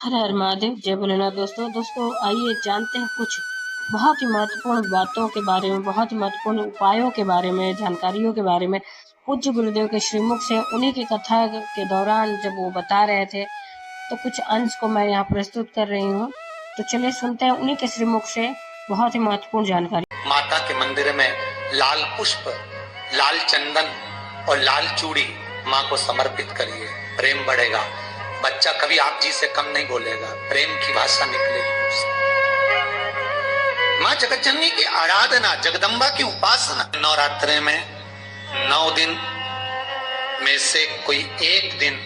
हर हर महादेव, जय भोलेनाथ। दोस्तों आइए जानते हैं कुछ बहुत ही महत्वपूर्ण बातों के बारे में, बहुत ही महत्वपूर्ण उपायों के बारे में, जानकारियों के बारे में। पूज्य गुरुदेव के श्रीमुख से उन्हीं की कथा के दौरान जब वो बता रहे थे, तो कुछ अंश को मैं यहाँ प्रस्तुत कर रही हूँ। तो चलिए सुनते हैं उन्हीं के श्रीमुख से बहुत ही महत्वपूर्ण जानकारी। माता के मंदिर में लाल पुष्प, लाल चंदन और लाल चूड़ी माँ को समर्पित करिए, प्रेम बढ़ेगा। बच्चा कभी आप जी से कम नहीं बोलेगा, प्रेम की भाषा निकलेगी। माँ जगतजननी की आराधना, जगदम्बा की उपासना। नवरात्रि में 9 दिन में से कोई एक दिन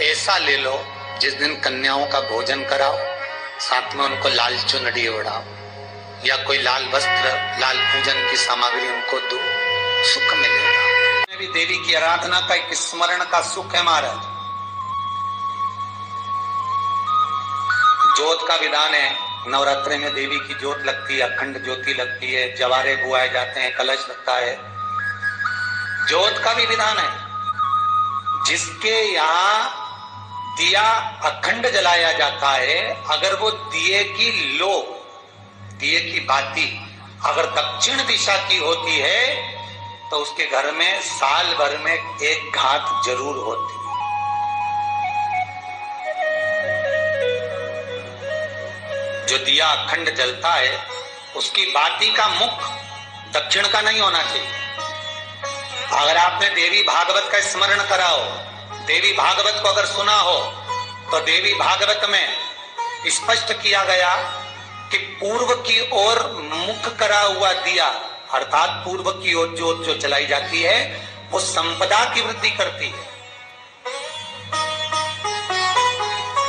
ऐसा ले लो जिस दिन कन्याओं का भोजन कराओ, साथ में उनको लाल चुनरी ओढ़ाओ या कोई लाल वस्त्र, लाल पूजन की सामग्री उनको दो, सुख मिलेगा। भी देवी की आराधना का एक स्मरण का सुख है महाराज। ज्योत का विधान है, नवरात्रि में देवी की ज्योत लगती है, अखंड ज्योति लगती है, जवारे बुआए जाते हैं, कलश लगता है। ज्योत का भी विधान है, जिसके यहाँ दिया अखंड जलाया जाता है, अगर वो दिए की लो, दिए की बाती अगर दक्षिण दिशा की होती है तो उसके घर में साल भर में एक घात जरूर होती है। जो दिया अखंड जलता है उसकी बाती का मुख दक्षिण का नहीं होना चाहिए। अगर आपने देवी भागवत का स्मरण करा हो, देवी भागवत को अगर सुना हो, तो देवी भागवत में स्पष्ट किया गया कि पूर्व की ओर मुख करा हुआ दिया, अर्थात पूर्व की ओर ज्योत जो जलाई जाती है वो संपदा की वृद्धि करती है।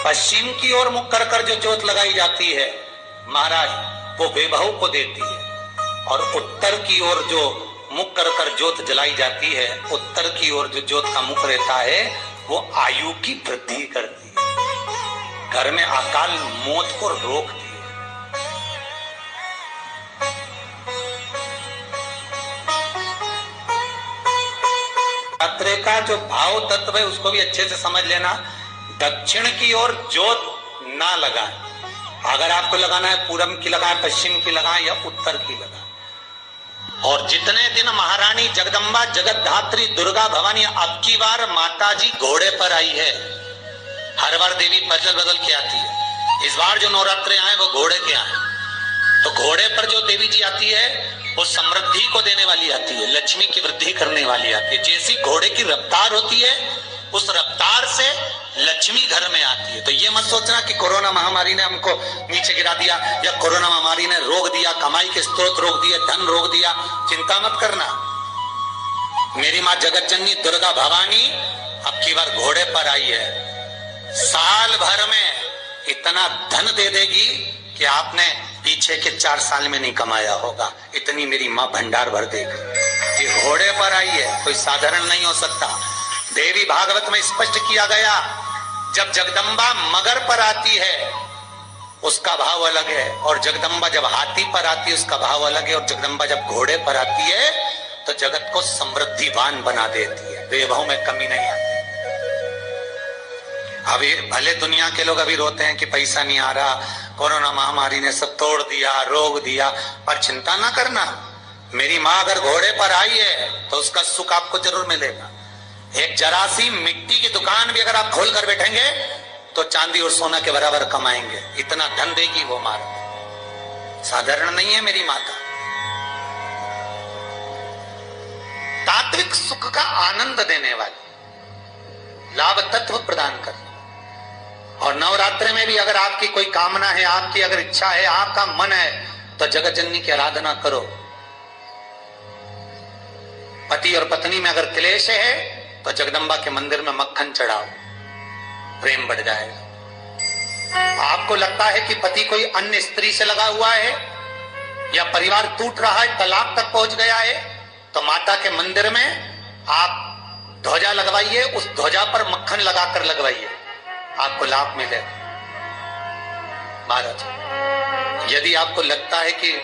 पश्चिम की ओर मुख कर कर जो ज्योत लगाई जाती है महाराज, वो वैभव को देती है। और उत्तर की ओर जो मुख कर कर ज्योत जलाई जाती है, उत्तर की ओर जो ज्योत का मुख रहता है वो आयु की वृद्धि करती है, घर में अकाल मौत को रोकती है। रात्रि का जो भाव तत्व है उसको भी अच्छे से समझ लेना। दक्षिण की ओर ज्योत ना लगाएं, अगर आपको लगाना है पूरब की लगाएं, पश्चिम की लगाएं या उत्तर की लगाएं। और जितने दिन महारानी जगदम्बा जगतधात्री दुर्गा भवानी, अब की बार माता जी घोड़े पर आई है। हर बार देवी बदल बदल के आती है, इस बार जो नवरात्रे आए वो घोड़े के आए। तो घोड़े पर जो देवी जी आती है वो समृद्धि को देने वाली आती है, लक्ष्मी की वृद्धि करने वाली आती है। जैसी घोड़े की रफ्तार होती है उस रफ्तार से लक्ष्मी घर में आती है। तो ये मत सोचना कि कोरोना महामारी ने हमको नीचे गिरा दिया या कोरोना महामारी ने रोक दिया, कमाई के स्रोत रोक दिए, धन रोक दिया। चिंता मत करना, मेरी माँ जगतजननी दुर्गा भवानी अब की बार घोड़े पर आई है। साल भर में इतना धन दे देगी कि आपने पीछे के 4 साल में नहीं कमाया होगा, इतनी मेरी माँ भंडार भर देगी। ये घोड़े पर आई है, कोई साधारण नहीं हो सकता। देवी भागवत में स्पष्ट किया गया, जब जगदम्बा मगर पर आती है उसका भाव अलग है, और जगदम्बा जब हाथी पर आती है उसका भाव अलग है, और जगदम्बा जब घोड़े पर आती है तो जगत को समृद्धिवान बना देती है, वैभव में कमी नहीं आती। अभी भले दुनिया के लोग अभी रोते हैं कि पैसा नहीं आ रहा, कोरोना महामारी ने सब तोड़ दिया, रोक दिया, पर चिंता ना करना, मेरी माँ अगर घोड़े पर आई है तो उसका सुख आपको जरूर मिलेगा। एक जरा सी मिट्टी की दुकान भी अगर आप खोल कर बैठेंगे तो चांदी और सोना के बराबर कमाएंगे, इतना धन देगी वो माँ। साधारण नहीं है मेरी माता। तात्विक सुख का आनंद देने वाली, लाभ तत्व प्रदान करने। और नवरात्रि में भी अगर आपकी कोई कामना है, आपकी अगर इच्छा है, आपका मन है, तो जगतजननी की आराधना करो। पति और पत्नी में अगर क्लेश है तो जगदम्बा के मंदिर में मक्खन चढ़ाओ, प्रेम बढ़ जाएगा। आपको लगता है कि पति कोई अन्य स्त्री से लगा हुआ है या परिवार टूट रहा है, तलाक तक पहुंच गया है, तो माता के मंदिर में आप ध्वजा लगवाइए, उस ध्वजा पर मक्खन लगाकर लगवाइए, आपको लाभ मिलेगा। महाराज, यदि आपको लगता है कि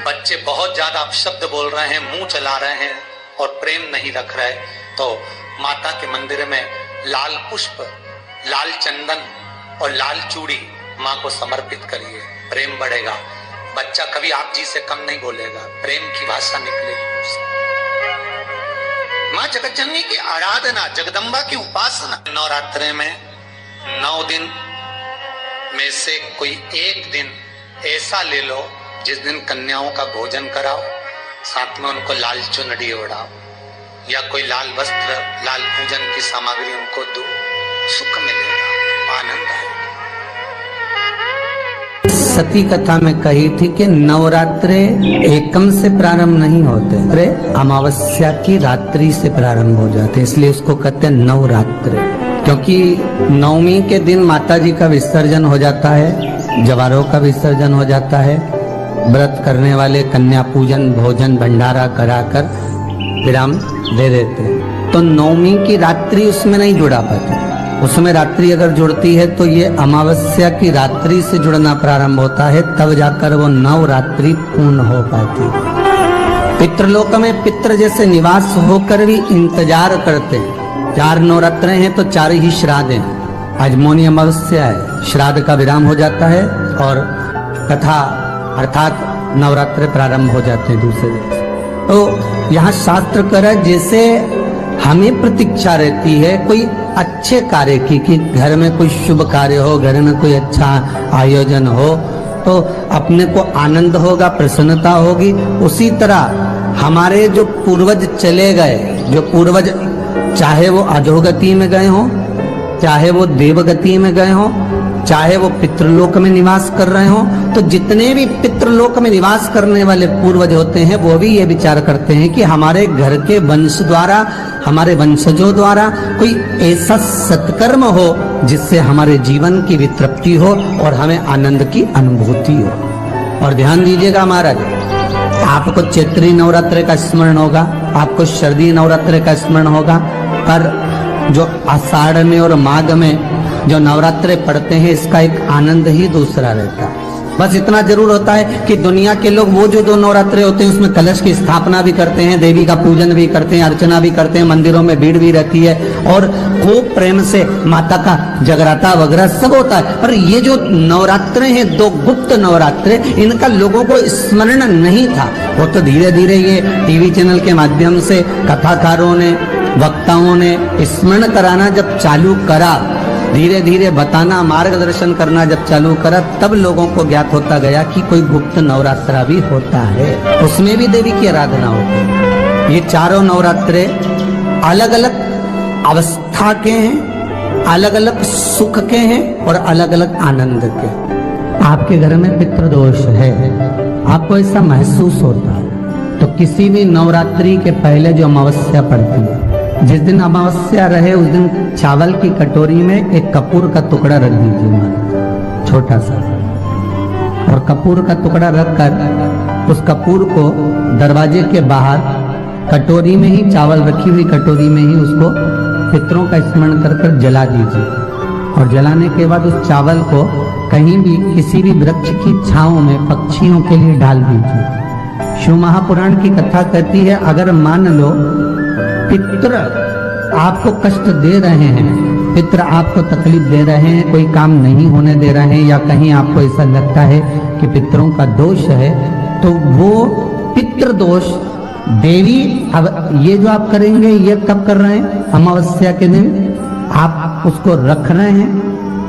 बच्चे बहुत ज्यादा अपशब्द बोल रहे हैं, मुंह चला रहे हैं और प्रेम नहीं रख रहे, तो माता के मंदिर में लाल पुष्प, लाल चंदन और लाल चूड़ी माँ को समर्पित करिए, प्रेम बढ़ेगा। बच्चा कभी आप जी से कम नहीं बोलेगा, प्रेम की भाषा निकलेगी उससे। माँ जगत जननी की आराधना, जगदम्बा की उपासना। नवरात्रे में 9 दिन में से कोई एक दिन ऐसा ले लो जिस दिन कन्याओं का भोजन कराओ, साथ में उनको लाल चुनरी ओढ़ाओ या कोई लाल वस्त्र, लाल पूजन की सामग्री उनको दो, सुख मिलेगा, आनंद आएगा। सती कथा में कही थी कि नवरात्रे एकम से प्रारंभ नहीं होते, अरे अमावस्या की रात्रि से प्रारंभ हो जाते, इसलिए उसको कहते हैं नवरात्रे। क्योंकि नवमी के दिन माता जी का विसर्जन हो जाता है, जवारों का विसर्जन हो जाता है, व्रत करने वाले कन्या पूजन भोजन भंडारा कराकर विराम दे देते हैं। तो नवमी की रात्रि उसमें नहीं जुड़ा पाती, उसमें रात्रि अगर जुड़ती है तो ये अमावस्या की रात्रि से जुड़ना प्रारंभ होता है, तब जाकर वो नवरात्रि पूर्ण हो पाती है। पितृलोक में पितृ जैसे निवास होकर भी इंतजार करते हैं। 4 नवरात्रे हैं तो 4 ही श्राद्ध हैं। आज मौनी अमावस्या है, श्राद्ध का विराम हो जाता है और कथा अर्थात नवरात्रे प्रारंभ हो जाते हैं दूसरे दिन। तो यहाँ शास्त्र कह रहा है जैसे हमें प्रतीक्षा रहती है कोई अच्छे कार्य की, कि घर में कोई शुभ कार्य हो, घर में कोई अच्छा आयोजन हो तो अपने को आनंद होगा, प्रसन्नता होगी। उसी तरह हमारे जो पूर्वज चले गए, जो पूर्वज चाहे वो अधोगति में गए हों, चाहे वो देवगति में गए हों, चाहे वो पितृलोक में निवास कर रहे हों, तो जितने भी पितृलोक में निवास करने वाले पूर्वज होते हैं वो भी ये विचार करते हैं कि हमारे घर के वंश द्वारा, हमारे वंशजों द्वारा कोई ऐसा सत्कर्म हो जिससे हमारे जीवन की वितृप्ति हो और हमें आनंद की अनुभूति हो। और ध्यान दीजिएगा महाराज, आपको चैत्री नवरात्रि का स्मरण होगा, आपको शरदी नवरात्रि का स्मरण होगा, पर जो आषाढ़ में और माघ में जो नवरात्रे पढ़ते हैं इसका एक आनंद ही दूसरा रहता है। बस इतना जरूर होता है कि दुनिया के लोग वो जो 2 नवरात्रे होते हैं उसमें कलश की स्थापना भी करते हैं, देवी का पूजन भी करते हैं, अर्चना भी करते हैं, मंदिरों में भीड़ भी रहती है और खूब प्रेम से माता का जगराता वगैरह सब होता है। पर ये जो नवरात्रे हैं 2 गुप्त नवरात्रे, इनका लोगों को स्मरण नहीं था। वो तो धीरे धीरे ये टीवी चैनल के माध्यम से कथाकारों ने, वक्ताओं ने स्मरण कराना जब चालू करा, धीरे धीरे बताना, मार्गदर्शन करना जब चालू करा, तब लोगों को ज्ञात होता गया कि कोई गुप्त नवरात्रा भी होता है, उसमें भी देवी की आराधना होती है। ये 4 नवरात्रे अलग अलग अवस्था के हैं, अलग अलग सुख के हैं और अलग अलग आनंद के। आपके घर में पितृदोष है, आपको ऐसा महसूस होता है, तो किसी भी नवरात्रि के पहले जो अमावस्या पड़ती है, जिस दिन अमावस्या रहे उस दिन चावल की कटोरी में एक कपूर का टुकड़ा रख दीजिए, छोटा सा, और कपूर का टुकड़ा रखकर उस कपूर को दरवाजे के बाहर कटोरी में ही, चावल रखी हुई कटोरी में ही उसको पितरों का स्मरण कर कर जला दीजिए। और जलाने के बाद उस चावल को कहीं भी किसी भी वृक्ष की छांव में पक्षियों के लिए डाल दीजिए। शिव महापुराण की कथा कहती है, अगर मान लो पितृ आपको कष्ट दे रहे हैं, पितृ आपको तकलीफ दे रहे हैं, कोई काम नहीं होने दे रहे हैं, या कहीं आपको ऐसा लगता है कि पितरों का दोष है, तो वो पितृ दोष देवी, अब ये जो आप करेंगे ये कब कर रहे हैं? अमावस्या के दिन आप उसको रख रहे हैं,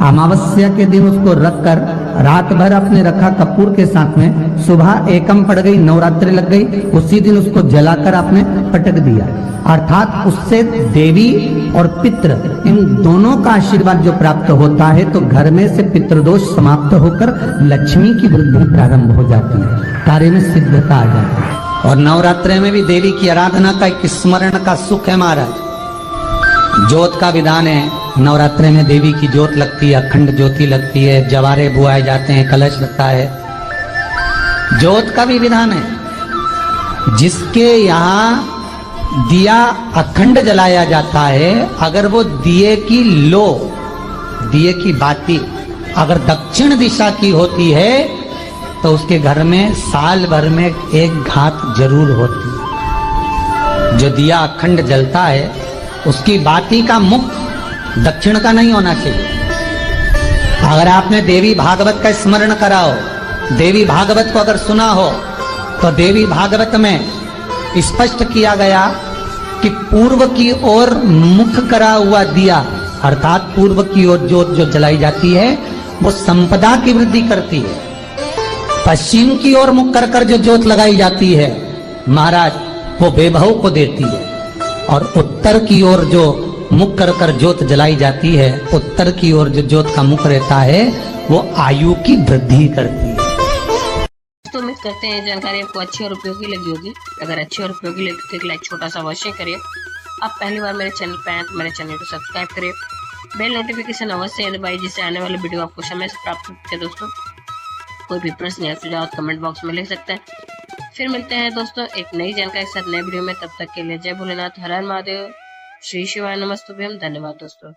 अमावस्या के दिन उसको रखकर रात भर आपने रखा कपूर के साथ में, सुबह एकम पड़ गई, नवरात्रि लग गई, उसी दिन उसको जलाकर आपने पटक दिया। अर्थात उससे देवी और पितृ इन दोनों का आशीर्वाद जो प्राप्त होता है, तो घर में से पितृदोष समाप्त होकर लक्ष्मी की वृद्धि प्रारंभ हो जाती है, कार्य में सिद्धता आ जाती है। और नवरात्रि में भी देवी की आराधना का एक स्मरण का सुख है महाराज। ज्योत का विधान है, नवरात्रि में देवी की ज्योत लगती है, अखंड ज्योति लगती है, जवारे बुआए जाते हैं, कलश लगता है, ज्योत का भी विधान है। जिसके यहाँ दिया अखंड जलाया जाता है, अगर वो दिए की लो, दिए की बाती अगर दक्षिण दिशा की होती है तो उसके घर में साल भर में एक घात जरूर होती है। जो दिया अखंड जलता है उसकी बाती का मुख दक्षिण का नहीं होना चाहिए। अगर आपने देवी भागवत का स्मरण करा हो, देवी भागवत को अगर सुना हो, तो देवी भागवत में स्पष्ट किया गया कि पूर्व की ओर मुख करा हुआ दिया, अर्थात पूर्व की ओर ज्योत जो जलाई जाती है वो संपदा की वृद्धि करती है। पश्चिम की ओर मुख कर जो ज्योत लगाई जाती है महाराज, वो वैभव को देती है। और उत्तर की ओर जो मुख कर ज्योत जलाई जाती है, उत्तर की ओर जो ज्योत का मुख रहता है वो आयु की वृद्धि करती है। तो उम्मीद करते हैं जानकारी आपको अच्छी और उपयोगी लगी होगी। अगर अच्छी और उपयोगी लगी तो एक लाइक छोटा सा अवश्य करिए। आप पहली बार मेरे चैनल पे आए तो मेरे चैनल को सब्सक्राइब करिए, बेल नोटिफिकेशन अवश्य दबाइए, जिससे आने वाले वीडियो आपको समय से प्राप्त होते हैं। दोस्तों कोई भी प्रश्न या सुझाव कमेंट बॉक्स में लिख सकते हैं। फिर मिलते हैं दोस्तों एक नई जानकारी के साथ नए वीडियो में। तब तक के लिए जय भोलेनाथ, हर हर महादेव, श्री शिवाय नमस्तुभ्यम। धन्यवाद दोस्तों।